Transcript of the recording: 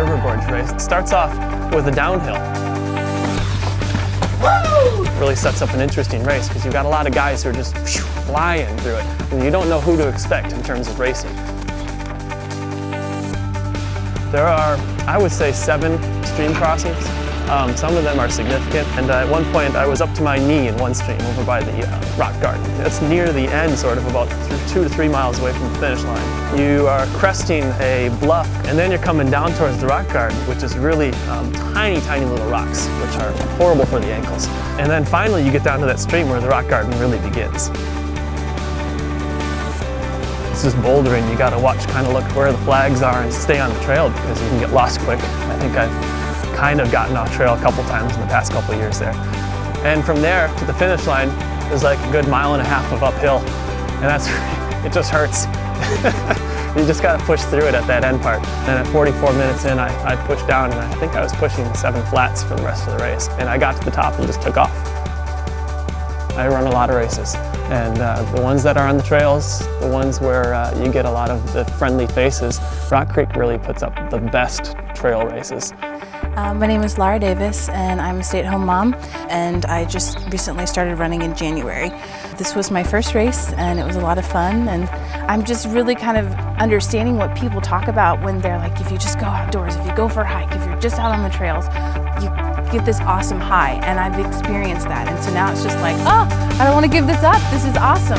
River Gorge race. It starts off with a downhill. Woo! Really sets up an interesting race because you've got a lot of guys who are just flying through it, and you don't know who to expect in terms of racing. There are, I would say, 7 stream crossings. Some of them are significant, and at one point I was up to my knee in one stream over by the rock garden. It's near the end, sort of about 2 to 3 miles away from the finish line. You are cresting a bluff, and then you're coming down towards the rock garden, which is really tiny, tiny little rocks, which are horrible for the ankles. And then finally you get down to that stream where the rock garden really begins. It's just bouldering. You gotta watch, kind of look where the flags are and stay on the trail because you can get lost quick. I think I've kind of gotten off trail a couple times in the past couple of years there. And from there to the finish line is like a good 1.5 miles of uphill. And that's, it just hurts. You just gotta push through it at that end part. And at 44 minutes in, I pushed down, and I think I was pushing 7 flats for the rest of the race. And I got to the top and just took off. I run a lot of races, and the ones that are on the trails, the ones where you get a lot of the friendly faces, Rock Creek really puts up the best trail races. My name is Laura Davis, and I'm a stay-at-home mom, and I just recently started running in January. This was my first race, and it was a lot of fun, and I'm just really kind of understanding what people talk about when they're like, if you just go outdoors, if you go for a hike, if you're just out on the trails, you get this awesome high, and I've experienced that, and so now it's just like, oh, I don't want to give this up, this is awesome.